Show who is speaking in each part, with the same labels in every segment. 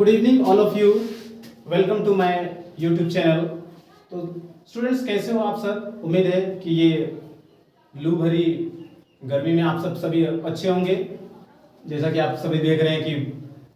Speaker 1: Good evening all of you, welcome to my YouTube channel. तो students कैसे हो आप सब? उम्मीद है कि ये लू भरी गर्मी में आप सब सभी अच्छे होंगे। जैसा कि आप सभी देख रहे हैं कि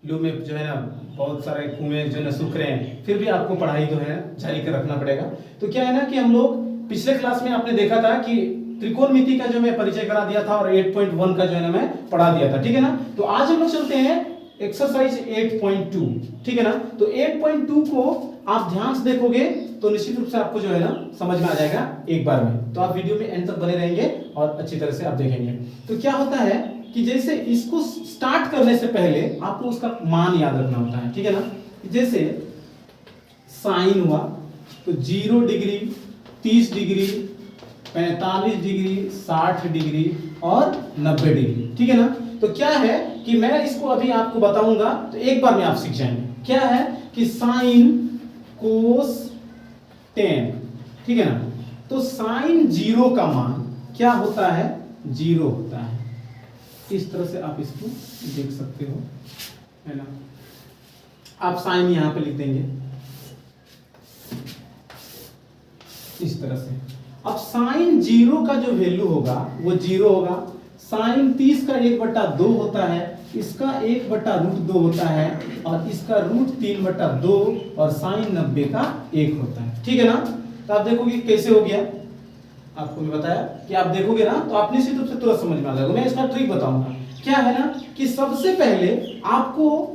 Speaker 1: लू में जो है ना बहुत सारे कुएं जो है ना सूख रहे हैं, फिर भी आपको पढ़ाई जो है जारी कर रखना पड़ेगा। तो क्या है ना कि हम लोग पिछले क्लास में आपने देखा था कि त्रिकोणमिति का जो मैं परिचय करा दिया था और 8.1 का जो है ना मैं पढ़ा दिया था, ठीक है ना। तो आज हम लोग चलते हैं एक्सरसाइज 8.2, ठीक है ना। तो 8.2 को आप ध्यान से देखोगे तो निश्चित रूप से आपको जो है ना समझ में आ जाएगा एक बार में। तो आप वीडियो में एंड तक बने रहेंगे और अच्छी तरह से आप देखेंगे। तो क्या होता है कि जैसे इसको स्टार्ट करने से पहले आपको उसका मान याद रखना होता है, ठीक है ना। जैसे साइन हुआ तो 0 डिग्री, 30 डिग्री, 45 डिग्री, 60 डिग्री और 90 डिग्री, ठीक है ना। तो क्या है कि मैं इसको अभी आपको बताऊंगा तो एक बार में आप सीख जाएंगे। क्या है कि साइन, कोस, टेन, ठीक है ना। तो साइन 0 का मान क्या होता है? 0 होता है। इस तरह से आप इसको देख सकते हो, है ना। आप साइन यहां पे लिख देंगे इस तरह से। अब साइन 0 का जो वैल्यू होगा वो 0 होगा। साइन 30 का 1/2 होता है, इसका 1/√2 होता है और इसका √3/2 और साइन 90 का 1 होता है, ठीक है ना। तो आप देखोगे कैसे हो गया, आपको मैं बताया कि आप देखोगे ना तो आप निश्चित रूप से तुरंत समझ में आ जाएगा। मैं इसका ट्रिक बताऊंगा। क्या है ना कि सबसे पहले आपको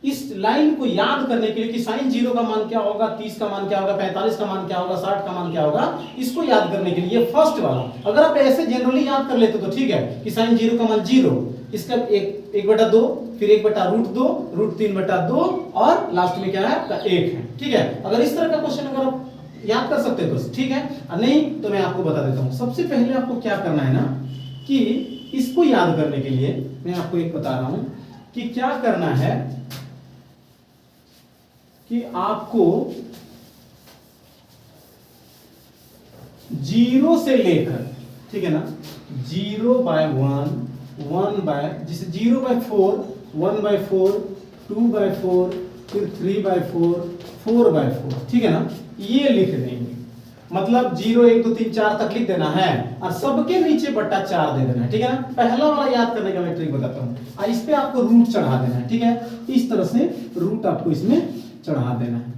Speaker 1: इस लाइन को याद करने के लिए कि साइन 0 का मान क्या होगा, 30 का मान क्या होगा, 45 का मान क्या होगा, 60 का मान क्या होगा, इसको याद करने के लिए फर्स्ट वाला अगर आप ऐसे जनरली याद कर लेते तो ठीक है कि साइन 0 का मान 0, इसका 1/2, फिर 1/√2, √3/2 और लास्ट में क्या है आपका 1 है, ठीक है। अगर इस तरह का क्वेश्चन अगर आप याद कर सकते हो तो ठीक है, और नहीं तो मैं आपको बता देता हूं। सबसे पहले आपको क्या करना है ना कि इसको याद करने के लिए मैं आपको एक बता रहा हूं कि क्या करना है कि आपको 0 से लेकर, ठीक है ना, 0/1, 1 जिसे 0/4, 1/4, 2/4, फिर 3/4, 4/4, ठीक है ना, ये लिख देंगे। मतलब 0, 1, 2, 3, 4 तक लिख देना है और सबके नीचे बट्टा 4 दे देना है, ठीक है ना। पहला वाला याद करने का मैं ट्रिक बताता हूं और इस पे आपको रूट चढ़ा देना है, ठीक है। इस तरह से रूट आपको इसमें चढ़ा देना है,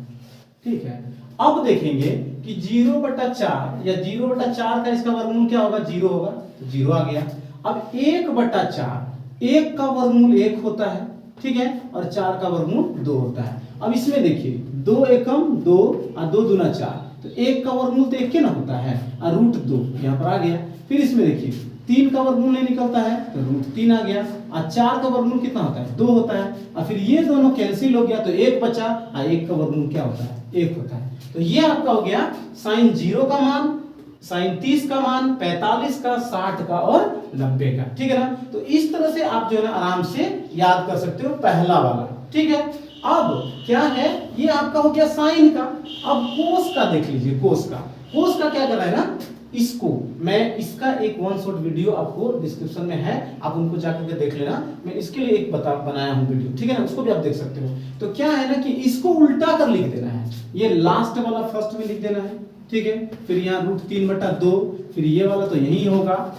Speaker 1: ठीक है। अब देखेंगे कि 0/4 या 0/4 का इसका वर्गमूल क्या होगा? 0 होगा, तो 0 आ गया। अब 1/4, 1 का वर्गमूल 1 होता है, ठीक है, और 4 का वर्गमूल 2 होता है। अब इसमें देखिए 2 एकम 2 और 2 दूना 4, तो 1 का वर्गमूल तो 1 के ना होता है और √2 यहाँ पर आ गया। फिर इसमें देखिए 3 का वर्गमूल नहीं निकलता है तो √3 आ गया और 4 का वर्गमूल कितना होता है? 2 होता है। और फिर ये दोनों कैंसिल हो गया तो 1 बचा और 1 का वर्गमूल क्या होता है? 1 होता है। तो ये आपका हो गया साइन 0 का मान, साइन 30 का मान, 45 का, 60 का और 90 का, ठीक है ना। तो इस तरह से आप जो है ना आराम से याद कर सकते हो पहला वाला, ठीक है। अब क्या है, ये आपका हो गया साइन का। अब कोस का देख लीजिए, कोस का क्या कर रहा है ना, इसको मैं इसका एक वन शॉट वीडियो आपको डिस्क्रिप्शन में है, आप उनको जाकर के देख लेना। मैं इसके लिए एक बनाया हूं वीडियो, ठीक है ना, उसको भी आप देख सकते हो। तो क्या है ना कि इसको उल्टा कर लिख देना है, ये लास्ट वाला फर्स्ट में लिख देना है, ठीक है। फिर यहाँ √3/2, फिर ये वाला तो यही होगा,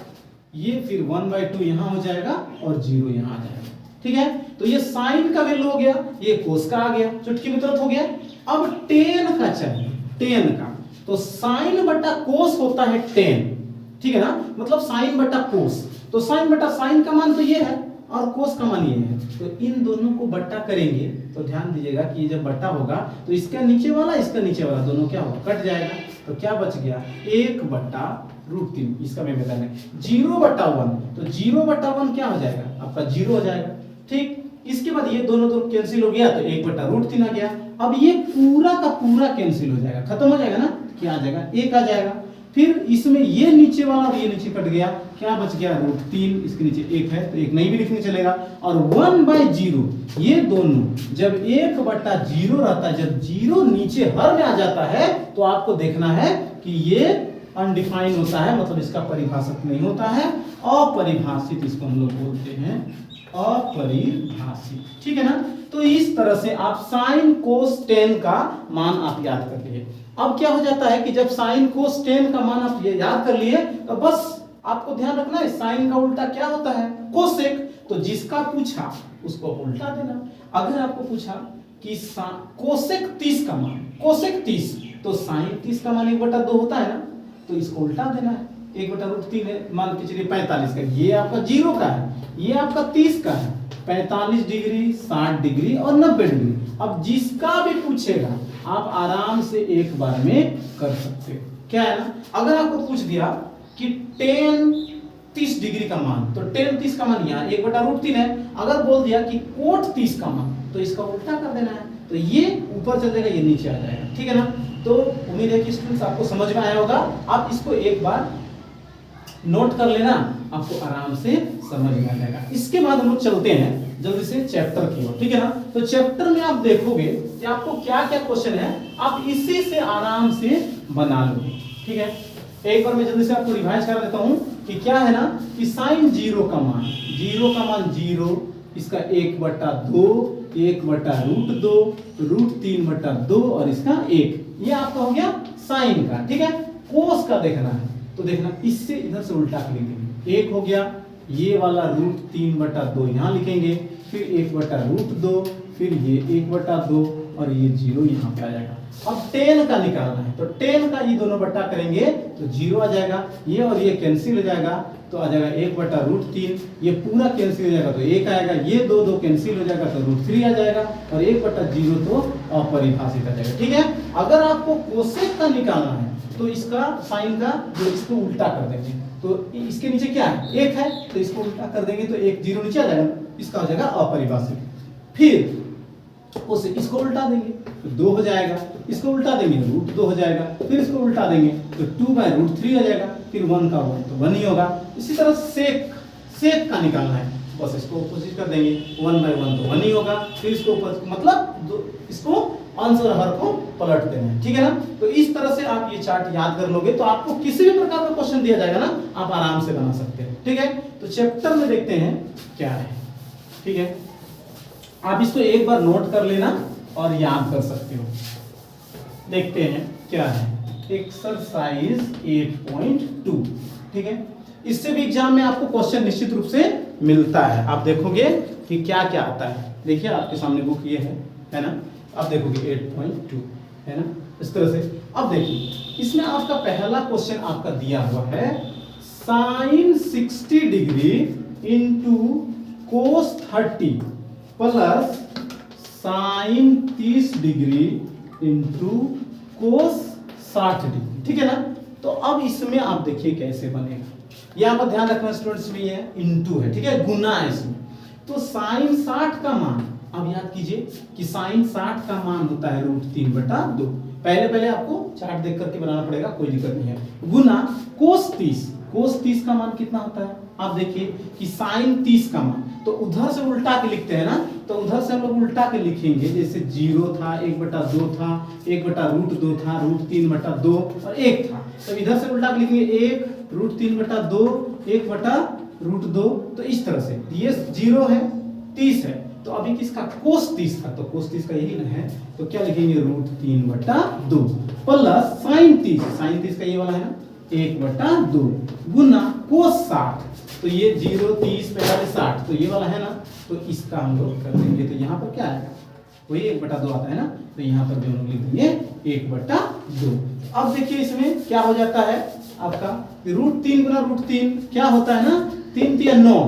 Speaker 1: ये फिर 1/2 यहाँ हो जाएगा और 0 यहाँ आ जाएगा, ठीक है। तो ये साइन का वैल्यू हो गया, ये कोस का आ गया, चुटकी में तुरंत हो गया। अब टेन का चाहिए, टेन का तो साइन बटा कोस होता है 10, ठीक है ना। मतलब साइन बटा कोस, तो साइन बटा साइन का मान तो ये है और कोस का मान ये है, तो इन दोनों को बट्टा करेंगे तो ध्यान दीजिएगा कि जब बट्टा होगा तो इसका नीचे वाला इसका नीचे वाला दोनों क्या होगा? कट जाएगा। तो क्या बच गया? 1/√3, इसका मैं बताना है 0/1, तो 0/1 क्या हो जाएगा आपका? 0 हो जाएगा, ठीक। इसके बाद ये दोनों तो कैंसिल हो गया तो 1/√3 आ गया। अब ये पूरा का पूरा कैंसिल हो जाएगा, खत्म हो जाएगा ना, क्या आ जाएगा? 1 आ जाएगा। फिर इसमें ये नीचे वाला और ये नीचे कट गया, क्या बच गया? √3, इसके नीचे 1 है तो 1 नहीं भी लिखने चलेगा। और 1/0, ये दोनों जब 1/0 रहता है, जब 0 नीचे हर में आ जाता है तो आपको देखना है कि ये अनडिफाइन होता है, मतलब इसका परिभाषित नहीं होता है, अपरिभाषित इसको हम लोग बोलते हैं। अपरिभाषित, ठीक है ना। तो इस तरह से आप साइन कोस टेन का मान आप याद कर लिए। अब क्या हो जाता है कि जब साइन कोस टेन का मान आप याद कर लिए तो बस आपको ध्यान रखना है साइन का उल्टा क्या होता है, कोसेक। तो जिसका पूछा उसको उल्टा देना। अगर आपको पूछा कि कोसेक 30 का मान, कोसेक 30, तो साइन 30 का मान 1/2 होता है ना, तो इसको उल्टा देना है। 1/√3 है, मान के चलिए 45 का, ये आपका 0 का है, ये आपका 30 का है। 45 डिग्री, 60 डिग्री और 90 डिग्री। अब जिसका भी पूछेगा आप आराम से एक बार में कर सकते हो। क्या है ना, अगर आपको पूछ दिया कि tan 30 डिग्री का मान, तो tan 30 का मान यहाँ 1/√3 है। अगर बोल दिया कि कोट 30 का मान, तो इसका उल्टा कर देना है। तो ये ऊपर चल जाएगा, ये नीचे आ जाएगा, ठीक है ना। तो उम्मीद है कि स्टूडेंट्स आपको समझ में आया होगा। आप इसको एक बार नोट कर लेना, आपको आराम से समझ में आ जाएगा। इसके बाद हम लोग चलते हैं जल्दी से चैप्टर की ओर, ठीक है ना। तो चैप्टर में आप देखोगे कि आपको क्या क्या क्वेश्चन है, आप इसी से आराम से बना लोगे, ठीक है। एक बार मैं जल्दी से आपको रिवाइज कर देता हूं कि क्या है ना कि साइन 0 का मान, 0, इसका 1/2, 1/√2, √3/2 और इसका 1, ये आपका हो गया साइन का, ठीक है। कोस का देखना है तो देखना इससे इधर से उल्टा कर लेंगे। 1 हो गया, ये वाला √3/2 यहाँ लिखेंगे, फिर 1/√2, फिर ये 1/2 और ये 0 यहाँ पे आ जाएगा। अब tan का निकालना है, तो tan का ये दोनों बट्टा करेंगे तो 0 आ जाएगा, ये और ये कैंसिल हो जाएगा तो आ जाएगा 1/√3, ये पूरा कैंसिल हो जाएगा तो 1 आएगा, ये दो कैंसिल हो जाएगा तो √3 आ जाएगा और 1/0 तो अपरिभाषित आ जाएगा, ठीक है। अगर आपको कोसेक का निकालना है तो इसका साइन का जो इसको उल्टा कर देंगे, तो इसके नीचे क्या है 1 है, तो इसको उल्टा कर देंगे तो 1 0 नीचे आ जाएगा, इसका हो जाएगा अपरिभाषित। फिर उसे इसको उल्टा देंगे तो 2 हो जाएगा, इसको उल्टा देंगे √2 हो जाएगा, फिर इसको उल्टा देंगे तो 2/√3 हो जाएगा, फिर 1 का 1 तो 1 ही होगा। इसी तरह सेक का निकालना है, बस इसको अपोजिट कर देंगे, 1/1 तो 1 ही होगा, फिर इसको मतलब इसको अंश और हर को पलट देना है, ठीक है ना। तो इस तरह से आप ये चार्ट याद कर लोगे तो आपको किसी भी प्रकार का क्वेश्चन दिया जाएगा ना, आप आराम से बना सकते हैं, ठीक है। तो चैप्टर में देखते हैं क्या है, ठीक है। आप इसको एक बार नोट कर लेना और याद कर सकते हो। देखते हैं क्या है, एक्सरसाइज 8.2, ठीक है। इससे भी एग्जाम में आपको क्वेश्चन निश्चित रूप से मिलता है। आप देखोगे कि क्या क्या आता है, देखिए आपके सामने बुक ये है ना। आप देखोगे 8.2 है ना, इस तरह से। अब देखिए इसमें आपका पहला क्वेश्चन आपका दिया हुआ है sine 60 degree into cos 30 plus sine 30 degree into cos 60 degree, ठीक है ना। तो अब इसमें आप देखिए कैसे बनेगा, यहाँ पर ध्यान रखना स्टूडेंट्स में, ये इंटू है, ठीक है, गुना है इसमें। तो साइन 60 का मान, अब याद कीजिए कि साइन 60 का मान होता है √3/2। पहले आपको चार्ट देख करके बनाना पड़ेगा, कोई दिक्कत नहीं है। गुना कोस 30 का मान कितना होता है, आप देखिए कि साइन 30 का मान, तो उधर से उल्टा के लिखते हैं ना, तो उधर से हम लोग उल्टा के लिखेंगे, जैसे 0 था, 1/2 था, 1/√2 था, √3/2 और 1 था, तो इधर से उल्टा के लिखेंगे 1 √3/2, 1/√2। तो इस तरह से ये 0 है, 30 है, तो अभी किसका कोस 30 का, तो कोस 30 का यही ना है, तो क्या लिखेंगे √3/2 प्लस साइन 30 का ये वाला है ना 1/2 गुना कोस 60, तो ये 0 30 45 60, तो ये वाला है ना, तो इसका हम लोग कर देंगे, तो यहाँ पर क्या आएगा वही 1/2 आता है ना, तो यहाँ पर भी हम लोग लिख देंगे 1/2। अब देखिए इसमें क्या हो जाता है आपका √3 गुना √3 क्या होता है ना, 3 3 9,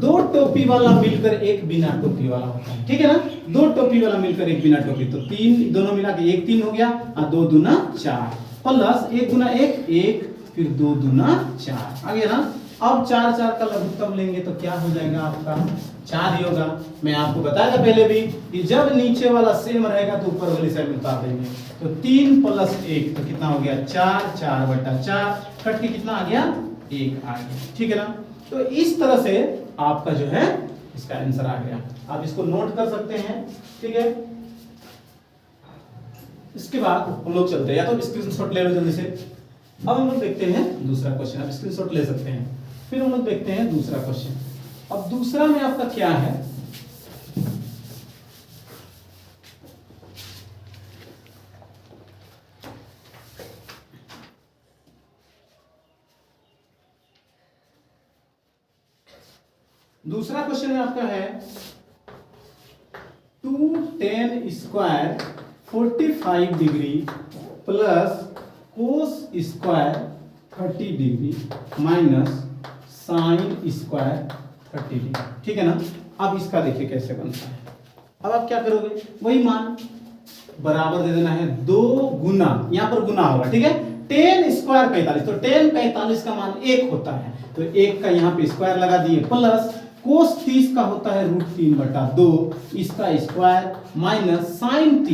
Speaker 1: 2 टोपी वाला मिलकर एक बिना टोपी वाला होता है, ठीक है ना। 2 टोपी वाला मिलकर एक बिना टोपी, तो 3 दोनों मिला के 1 3 हो गया, और 2 दूना 4 प्लस 1 गुना 1 1, फिर 2 दूना 4 आ गया ना। अब 4 4 का लघुत्तम लेंगे तो क्या हो जाएगा आपका 4 ही होगा। मैं आपको बताया था पहले भी कि जब नीचे वाला सेम रहेगा तो ऊपर वाली साइड उतार देंगे, तो 3 + 1 तो कितना हो गया 4, 4/4 कट के कितना आ गया 1 आ गया, ठीक है ना। तो इस तरह से आपका जो है इसका आंसर आ गया, आप इसको नोट कर सकते हैं, ठीक है। इसके बाद हम लोग चलते हैं, या तो स्क्रीनशॉट ले लो जल्दी से। अब हम लोग देखते हैं दूसरा क्वेश्चन, आप स्क्रीनशॉट ले सकते हैं। फिर हम लोग देखते हैं दूसरा क्वेश्चन, अब दूसरा में आपका क्या है, दूसरा क्वेश्चन में आपका है 2tan square 45 degree plus cos square 30 degree minus sine square 30 degree, ठीक है ना। अब इसका देखिए कैसे बनता है। अब आप क्या करोगे, वही मान बराबर दे देना है, 2 गुना, यहां पर गुना होगा, ठीक है। tan स्क्वायर 45, तो tan 45 का मान 1 होता है, तो 1 का यहां पे स्क्वायर लगा दिए, प्लस कोस 30 का होता है √3/2 इसका स्क्वायर, माइनस साइन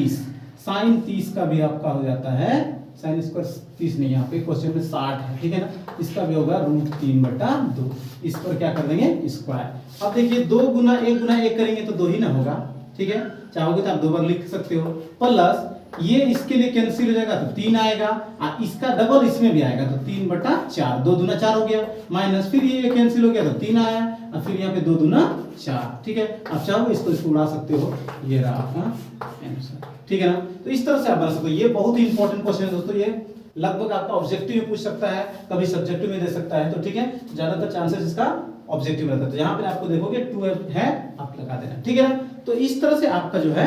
Speaker 1: 30 का भी आपका हो जाता है, साइन स्क्वायर 30 नहीं, यहाँ पे क्वेश्चन में 60 है, ठीक है ना। इसका भी होगा √3/2, इस पर क्या कर देंगे स्क्वायर। अब देखिए 2 गुना 1 करेंगे तो 2 ही ना होगा, ठीक है। चाहोगे तो आप 2 बार लिख सकते हो, प्लस ये इसके लिए कैंसिल हो जाएगा तो 3 आएगा, और इसका डबल इसमें भी आएगा तो 3/4, 2 दूना 4 हो गया, माइनस फिर ये कैंसिल हो गया तो 3 आया, और फिर यहाँ पे 2 दूना 4, ठीक है। आप चाहो इसको उड़ा सकते हो, ये रहा आपका आंसर, ठीक है ना। तो इस तरह से आप बना सकते हो। ये बहुत ही इंपॉर्टेंट क्वेश्चन है दोस्तों, ये लगभग आपका ऑब्जेक्टिव में पूछ सकता है, कभी सब्जेक्टिव में दे सकता है, तो ठीक है, ज्यादातर चांसेस इसका ऑब्जेक्टिव रहता है। तो यहाँ पे आपको देखोगे 2 है, आप लगा देना, ठीक है ना। तो इस तरह से आपका जो है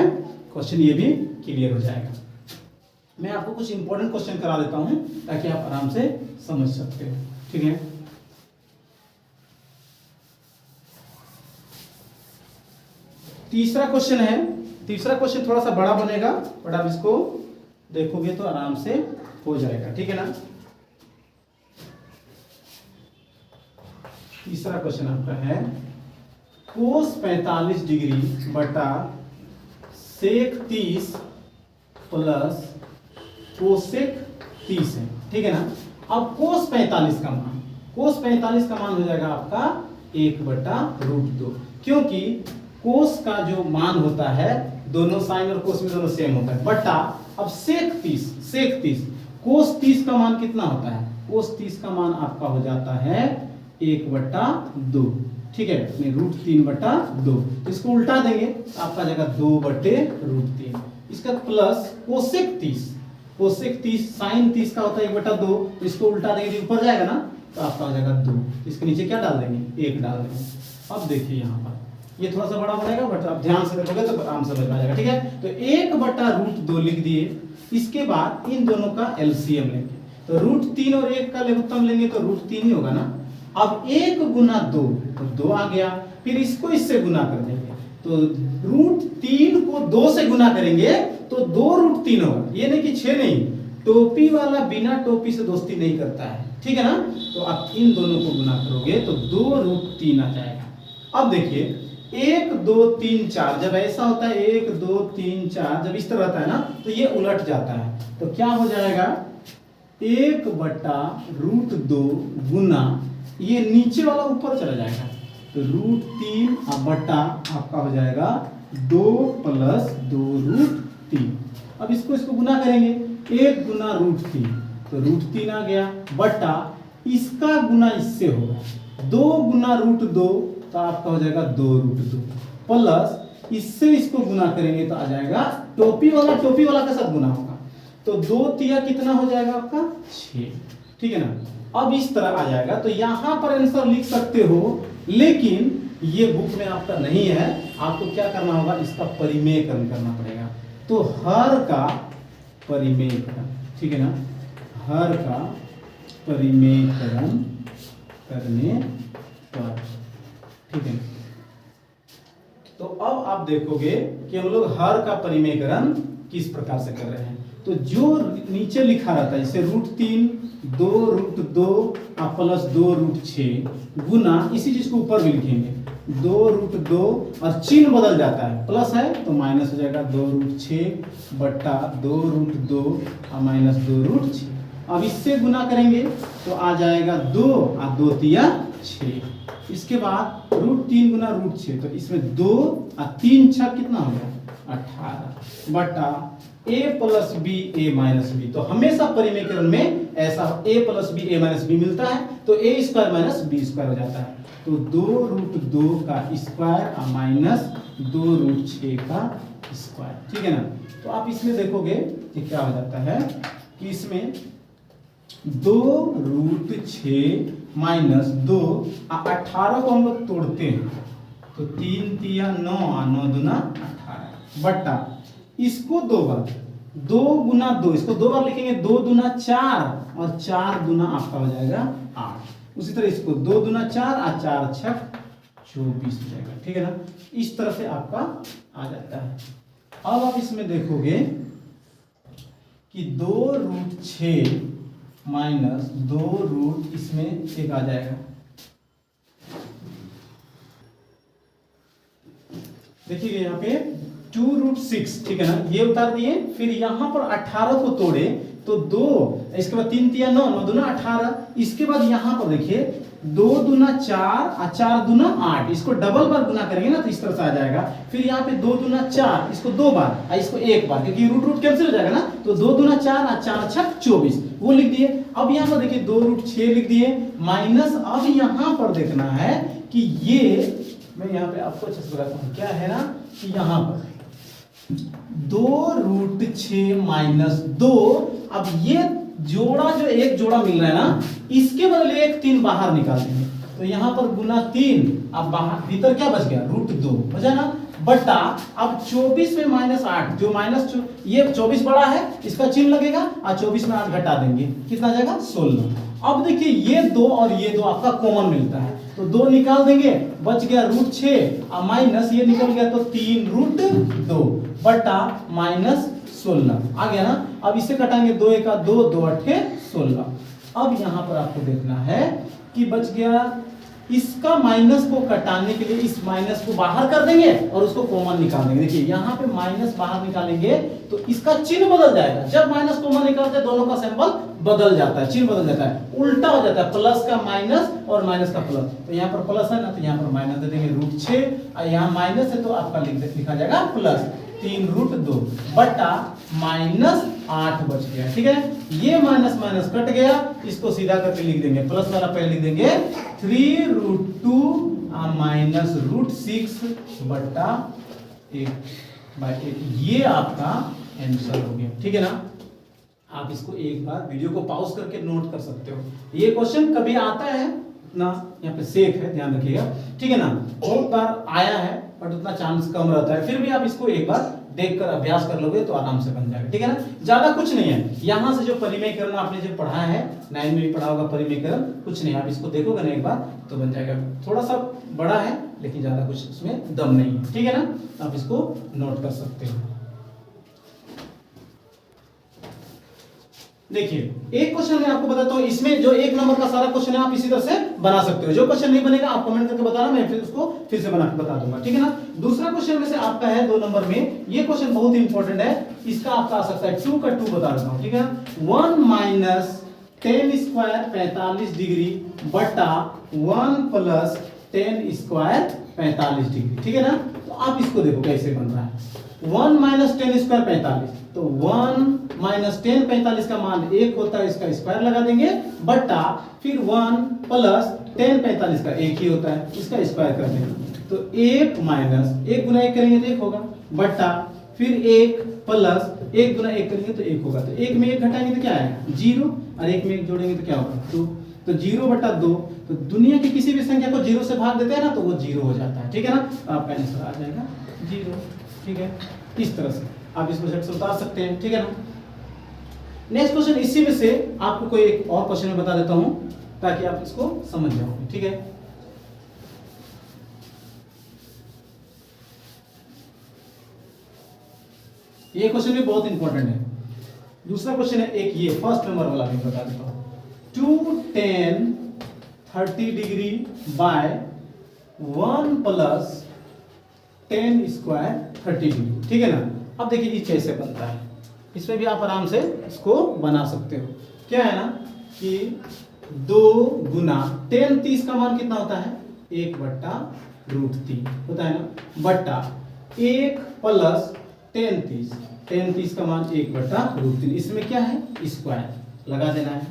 Speaker 1: क्वेश्चन ये भी क्लियर हो जाएगा। मैं आपको कुछ इंपॉर्टेंट क्वेश्चन करा देता हूं ताकि आप आराम से समझ सकते हो, ठीक है। तीसरा क्वेश्चन है, तीसरा क्वेश्चन थोड़ा सा बड़ा बनेगा, बट आप इसको देखोगे तो आराम से हो जाएगा, ठीक है ना। तीसरा क्वेश्चन आपका है कोस 45 डिग्री बटा सेक 30 प्लस कोसेक 30 है, ठीक है ना। अब कोस 45 का मान, कोस 45 का मान हो जाएगा आपका 1/√2, क्योंकि कोस का जो मान होता है दोनों साइन और कोस में दोनों सेम होता है, बटा अब सेक 30 कोस 30 का मान कितना होता है, कोस 30 का मान आपका हो जाता है 1/2, ठीक है, √3/2, इसको उल्टा देंगे तो आपका जाएगा 2/√3, इसका प्लस कोसेक 30 साइन 30 का होता है 1/2, तो इसको उल्टा देंगे ऊपर जाएगा ना, तो आपका हो जाएगा 2, इसके नीचे क्या डाल देंगे 1 डाल देंगे। अब देखिए यहाँ पर ये थोड़ा सा बड़ा बनेगा, बट आप ध्यान से देखोगे तो आराम से समझ में आ जाएगा, ठीक है। तो 1/√2 लिख दिए, इसके बाद इन दोनों का एलसीएम लेंगे, तो √3 और 1 का लघुत्तम लेंगे तो √3 ही होगा ना। अब 1 गुना 2 तो 2 आ गया, फिर इसको इससे गुना कर देंगे, तो √3 को 2 से गुना करेंगे तो 2√3 होगा, ये नहीं कि 6 नहीं, टोपी वाला बिना टोपी से दोस्ती नहीं करता है, ठीक है ना। तो आप इन दोनों को गुना करोगे तो 2√3 आ जाएगा। अब देखिए 1 2 3 4, जब ऐसा होता है 1 2 3 4, जब इस तरह रहता है ना तो ये उलट जाता है, तो क्या हो जाएगा 1/√2 गुना ये नीचे वाला ऊपर चला जाएगा, तो √3 बटा आपका हो जाएगा 2 + 2√3। अब इसको गुना करेंगे, 1 गुना √3 तो √3 आ गया, बटा इसका गुना इससे होगा 2 गुना √2 तो आपका हो जाएगा 2√2, प्लस इससे इसको गुना करेंगे तो आ जाएगा टोपी वाला के साथ गुना होगा, तो 2 तिया कितना हो जाएगा आपका 6, ठीक है ना। अब इस तरह आ जाएगा, तो यहां पर आंसर लिख सकते हो, लेकिन ये बुक में आपका नहीं है, आपको क्या करना होगा इसका परिमेयकरण करना पड़ेगा। तो हर का परिमेयकरण, ठीक है ना, हर का परिमेयकरण करने पर, ठीक है। तो अब आप देखोगे कि हम लोग हर का परिमेयकरण किस प्रकार से कर रहे हैं। तो जो नीचे लिखा रहता है जैसे √3 2√2 प्लस 2√6 गुना, इसी चीज को ऊपर भी लिखेंगे 2√2 और चिन्ह बदल जाता है, प्लस है तो माइनस हो जाएगा 2√6 बटा 2√2 और माइनस 2√6। अब इससे गुना करेंगे तो आ जाएगा 2 और 2 तिया 6, इसके बाद √3 गुना √6, तो इसमें 2 और 3 6 कितना हो गया 18 बटा a + b a - b। तो हमेशा परिमेयकरण में ऐसा a + b a - b मिलता है, तो a² - b² हो जाता है। तो 2√2 का स्क्वायर और माइनस 2√6 का स्क्वायर, ठीक है ना। तो आप इसमें देखोगे कि क्या हो जाता है कि इसमें 2√6 माइनस 2, 18 को हम लोग तोड़ते हैं तो 3 तिया 9 और 9 दूना 18 बट्टा इसको 2 बार, 2 गुना 2, इसको 2 बार लिखेंगे, 2 दूना 4 और 4 दूना आपका हो जाएगा 8। उसी तरह इसको 2 दूना 4 और 4 छक 24 हो जाएगा, ठीक है ना। इस तरह से आपका आ जाता है। अब आप इसमें देखोगे कि 2√6 माइनस 2 इसमें एक आ जाएगा, देखिए यहाँ पे 2√6, ठीक है ना, ये उतार दिए। फिर यहाँ पर 18 को तोड़े तो 2, इसके बाद 3 तिया 9, 9 दूना 18, इसके बाद यहाँ पर देखिए 2 दूना 4 और 4 दूना 8, इसको डबल बार गुना करेंगे ना तो इस तरह से आ जाएगा। फिर यहाँ पे 2 दूना 4, इसको 2 बार और इसको 1 बार, क्योंकि रूट कैंसिल हो जाएगा ना, तो 2 दूना 4 और 4 छक 24 वो लिख दिए। अब यहाँ पर देखिए 2√6 लिख दिए माइनस, अब यहाँ पर देखना है कि ये, मैं यहाँ पे आपको अच्छे से बताता हूँ क्या है ना, कि यहाँ पर 2√6 माइनस 2, अब ये जोड़ा जो एक जोड़ा मिल रहा है ना, इसके बदले एक 3 बाहर निकाल देंगे तो यहाँ पर गुना 3, अब बाहर भीतर क्या बच गया √2 बचा ना, बटा अब 24 में -8, जो माइनस ये 24 बड़ा है इसका चिन्ह लगेगा और 24 में 8 घटा देंगे, कितना जाएगा 16। अब देखिए ये 2 और ये 2 आपका कॉमन मिलता है तो 2 निकाल देंगे, बच गया √6 और माइनस ये निकल गया तो 3√2 बटा -16 आ गया ना। अब इसे कटाएंगे, 2 1 2, 2 8 16। अब यहाँ पर आपको देखना है कि बच गया, इसका माइनस को कटाने के लिए इस माइनस को बाहर कर देंगे और उसको कॉमन निकाल देंगे। देखिए यहाँ पे माइनस बाहर निकालेंगे तो इसका चिन्ह बदल जाएगा, जब माइनस कॉमन निकालते हैं दोनों का सिंबल बदल जाता है, चिन्ह बदल जाता है, उल्टा हो जाता है, प्लस का माइनस और माइनस का प्लस। तो यहाँ पर प्लस है ना तो यहाँ पर माइनस दे देंगे √6 और यहाँ माइनस है तो आपका लिखा जाएगा प्लस 3√2 बटा -8 बच गया, ठीक है। ये माइनस माइनस कट गया, इसको सीधा करके लिख देंगे, प्लस वाला पहले लिख देंगे 3√2 माइनस √6 बटा 1/8। ये आपका आंसर हो गया, ठीक है ना। आप इसको एक बार वीडियो को पॉज करके नोट कर सकते हो। ये क्वेश्चन कभी आता है ना, यहाँ पे सेफ है, ध्यान रखिएगा, ठीक है ना। बहुत बार आया है बट उतना चांस कम रहता है, फिर भी आप इसको एक बार देखकर अभ्यास कर लोगे तो आराम से बन जाएगा, ठीक है ना। ज्यादा कुछ नहीं है, यहाँ से जो परिमेयकरण आपने जो पढ़ा है 9 में भी पढ़ा होगा परिमेयकरण, कुछ नहीं, आप इसको देखोगे ना एक बार तो बन जाएगा। थोड़ा सा बड़ा है लेकिन ज्यादा कुछ इसमें दम नहीं है, ठीक है ना। आप इसको नोट कर सकते हो। देखिए एक क्वेश्चन मैं आपको बताता हूं, इसमें जो 1 नंबर का सारा क्वेश्चन है आप इसी तरह से बना सकते हो। जो क्वेश्चन नहीं बनेगा आप कमेंट करके बताना, मैं फिर उसको फिर से बना के बता दूंगा, ठीक है ना। दूसरा क्वेश्चन में से आपका है 2 नंबर में, ये क्वेश्चन बहुत ही इंपॉर्टेंट है, इसका आपका आ सकता है 2 का 2 बता देता हूं, ठीक है ना। 1 माइनस 10 स्क्वायर 45 डिग्री बटा 1 प्लस 10 स्क्वायर 45 डिग्री, ठीक है ना। तो आप इसको देखो कैसे बन रहा है, 1 माइनस 10 स्क्वायर 45, तो 1 माइनस 10 45 का मान 1 होता है, इसका स्क्वायर लगा देंगे बटा फिर 1 प्लस 10 45 का 1 ही होता है, इसका स्क्वायर कर देंगे तो 1 माइनस 1 गुना 1 करेंगे तो 1 होगा बटा फिर 1 प्लस 1 गुना 1 करेंगे तो 1 होगा, तो 1 में 1 घटाएंगे तो क्या आएगा 0 और 1 में 1 जोड़ेंगे तो क्या होगा 2, तो 0 बटा 2। तो दुनिया की किसी भी संख्या को 0 से भाग देते हैं ना तो वो 0 हो जाता है, ठीक है ना। तो आपका आंसर आ जाएगा 0, ठीक है। इस तरह से आप इसको झट से उतार सकते हैं, ठीक है ना। नेक्स्ट क्वेश्चन इसी में से आपको कोई एक और क्वेश्चन में बता देता हूं ताकि आप इसको समझ जाओ, ठीक है। ये क्वेश्चन भी बहुत इंपॉर्टेंट है। दूसरा क्वेश्चन है एक ये फर्स्ट नंबर वाला भी बता देता हूं, 2 tan 30 degree by 1 plus 10 square 30 degree, ठीक है ना। अब देखिए ये कैसे बनता है, इसमें भी आप आराम से इसको बना सकते हो। क्या है ना कि 2 गुना 10 30 का मान कितना होता है 1 बट्टा √3 होता है ना, बट्टा 1 प्लस 10 30 का मान 1 बट्टा √3, इसमें क्या है स्क्वायर लगा देना है,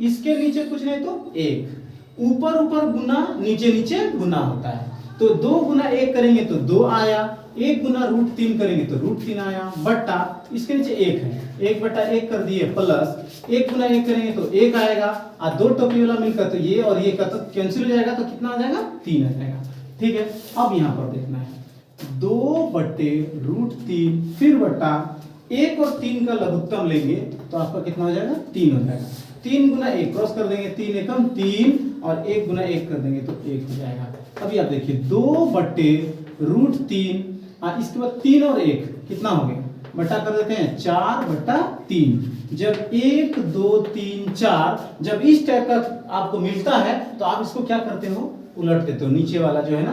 Speaker 1: इसके नीचे कुछ नहीं तो 1 ऊपर ऊपर गुना नीचे नीचे गुना होता है। तो 2 गुना 1 करेंगे तो 2 आया, 1 गुना √3 करेंगे तो √3 आया, बट्टा इसके नीचे 1 है, 1/1 कर दिए, प्लस 1 गुना 1 करेंगे तो 1 आएगा, और 2 टोपी वाला मिलकर तो ये और ये का तो कैंसिल हो जाएगा, तो कितना आ जाएगा 3 आ जाएगा। ठीक है, अब यहाँ पर देखना है 2/√3 फिर बट्टा 1 और 3 का लघुत्तम लेंगे तो आपका कितना हो जाएगा 3 हो जाएगा। 3 गुना 1 क्रॉस कर देंगे, 3 एकम 3 और 1 गुना 1 कर देंगे तो 1 हो जाएगा। अभी आप देखिए 2/√3 इसके बाद 3 और 1 कितना हो गया, बटा कर देते हैं 4/3। जब 1 2 3 4 जब इस टाइप का आपको मिलता है तो आप इसको क्या करते हो, उलट देते हो, नीचे वाला जो है ना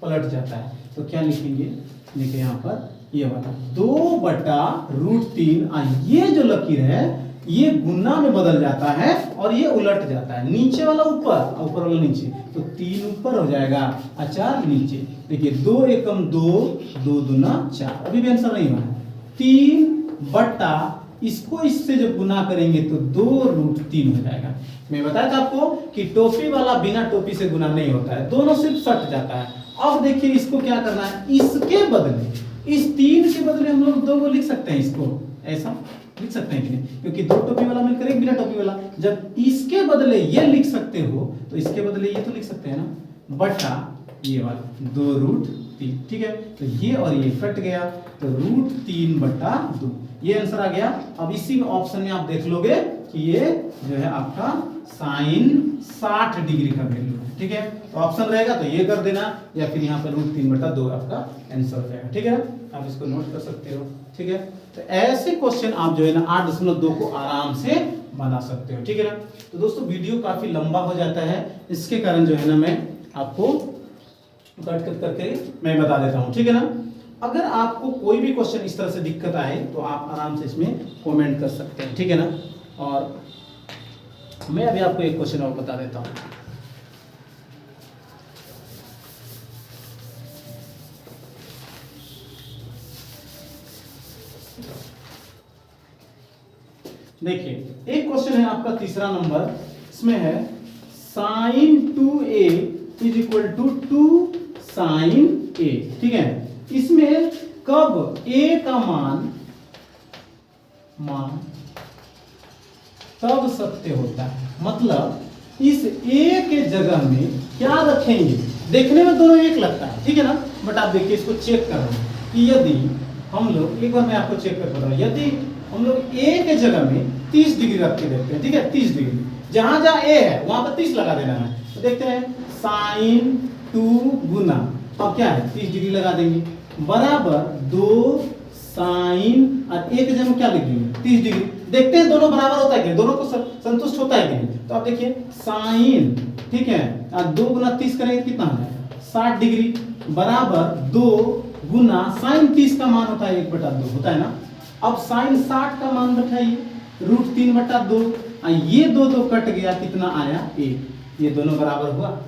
Speaker 1: पलट जाता है। तो क्या लिखेंगे, देखिए यहाँ पर ये वाला 2/√3, ये जो लकीर है ये गुना में बदल जाता है और ये उलट जाता है, नीचे वाला ऊपर, ऊपर वाला नीचे, तो 3 ऊपर हो जाएगा और 4 नीचे। देखिए 2 एकम 2, 2 दूना 4, अभी भी आंसर नहीं हुआ है। 3 बट्टा इसको इससे जब गुना करेंगे तो 2√3 हो जाएगा। मैं बताया था आपको कि टोपी वाला बिना टोपी से गुना नहीं होता है, दोनों सिर्फ सट जाता है। अब देखिए इसको क्या करना है, इसके बदले, इस 3 के बदले हम लोग 2 को लिख सकते हैं, इसको ऐसा लिख सकते हैं कि नहीं, क्योंकि 2 टोपी वाला मिलकर एक बिना टोपी वाला। जब इसके बदले ये लिख सकते हो तो इसके बदले ये तो लिख सकते हैं ना, बटा ये वाला 2√3। ठीक है, तो ये और ये कट गया तो √3/2, ये आंसर आ गया। अब इसी ऑप्शन में आप देख लोगे कि ये जो है आपका साइन 60 डिग्री का वैल्यू है। ठीक है, तो ऑप्शन रहेगा तो ये कर देना, या फिर यहाँ पर √3/2 आपका आंसर हो जाएगा। ठीक है, आप इसको नोट कर सकते हो। ठीक है, तो ऐसे क्वेश्चन आप जो है ना 8.2 को आराम से बना सकते हो। ठीक है ना, तो दोस्तों वीडियो काफी लंबा हो जाता है, इसके कारण जो है ना मैं आपको कट करके मैं बता देता हूँ। ठीक है ना, अगर आपको कोई भी क्वेश्चन इस तरह से दिक्कत आए तो आप आराम से इसमें कमेंट कर सकते हैं। ठीक है ना, और मैं अभी आपको एक क्वेश्चन और बता देता हूँ। देखिए एक क्वेश्चन है आपका 3रा नंबर, इसमें है sin 2a is equal to 2 sin a। ठीक है, इसमें कब a का मान तब सत्य होता है, मतलब इस a के जगह में क्या रखेंगे, देखने में दोनों एक लगता है। ठीक है ना, बट आप देखिए इसको चेक कर रहे हैं कि यदि हम लोग, एक बार मैं आपको चेक कर रहा हूं, यदि हम लोग a के जगह में 30 डिग्री रख के देखते हैं। ठीक है, 30 डिग्री, जहां जहां a है वहां पर 30 लगा देना है। तो देखते हैं sin 2 गुना, अब क्या है 30 डिग्री लगा देंगे, बराबर 2 sin, और a के जगह में क्या लिख देंगे 30 डिग्री। देखते हैं दोनों बराबर होता है कि दोनों को संतुष्ट होता है कि नहीं। तो आप देखिए sin, ठीक है, और 2 गुना 30 करेंगे कितना है 60 डिग्री, बराबर 2 गुना sin 30 का मान होता है 1/2 होता है ना। अब sin 60 का मान बैठाइए √3/2, ये 2 कट गया, कितना आया 1, ये दोनों बराबर हुआ।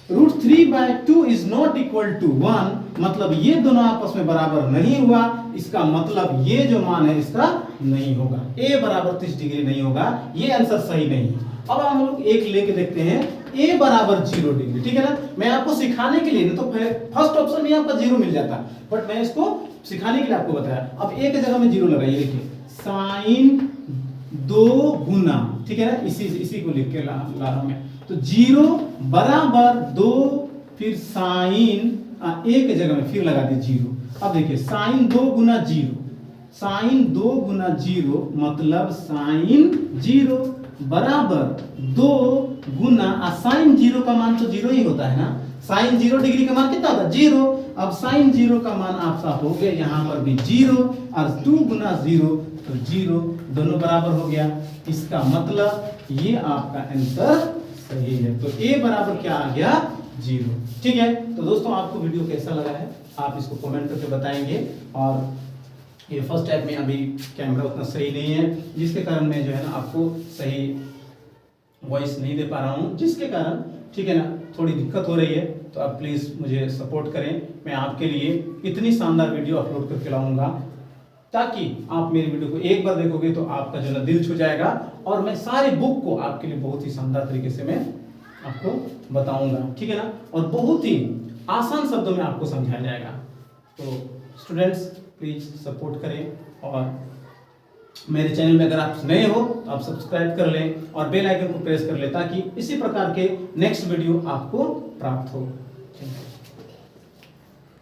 Speaker 1: √3/2 इज नॉट इक्वल टू 1, मतलब ये दोनों आपस में बराबर नहीं हुआ, इसका मतलब ये जो मान है इसका नहीं होगा, a बराबर 30 डिग्री नहीं होगा, ये आंसर सही नहीं है। अब हम लोग एक लेके देखते हैं a बराबर 0 डिग्री। ठीक है ना, मैं आपको सिखाने के लिए, तो फर्स्ट ऑप्शन में आपका 0 मिल जाता, बट मैं इसको सिखाने के लिए आपको बताया। अब a के जगह में 0 लगाइए, देखिए sin 2 गुना, ठीक है ना, इसी को लिख के ला रहा हूं मैं, तो 0 बराबर 2 फिर sin a के जगह में फिर लगा दिए 0। अब देखिए sin 2 गुना 0, sin 2 गुना 0 मतलब sin 0 बराबर 2 गुना, sin 0 का मान तो 0 ही होता है ना, sin 0 डिग्री का मान कितना होता है 0। अब sin 0 का मान आपका हो गया यहाँ पर भी 0, और 2 गुना 0 तो 0, दोनों बराबर हो गया, इसका मतलब ये आपका आंसर सही है। तो a बराबर क्या आ गया 0। ठीक है, तो दोस्तों आपको वीडियो कैसा लगा है आप इसको कमेंट करके बताएंगे। और ये फर्स्ट टाइप में अभी कैमरा उतना सही नहीं है, जिसके कारण मैं जो है ना आपको सही वॉइस नहीं दे पा रहा हूँ, जिसके कारण ठीक है ना थोड़ी दिक्कत हो रही है। तो आप प्लीज़ मुझे सपोर्ट करें, मैं आपके लिए इतनी शानदार वीडियो अपलोड करके लाऊंगा ताकि आप मेरी वीडियो को एक बार देखोगे तो आपका जो है दिल छू जाएगा, और मैं सारी बुक को आपके लिए बहुत ही शानदार तरीके से मैं आपको बताऊंगा, ठीक है ना, और बहुत ही आसान शब्दों में आपको समझाया जाएगा। तो स्टूडेंट्स प्लीज सपोर्ट करें और मेरे चैनल में अगर आप नए हो तो आप सब्सक्राइब कर लें और बेल आइकन को प्रेस कर लें ताकि इसी प्रकार के नेक्स्ट वीडियो आपको प्राप्त हो।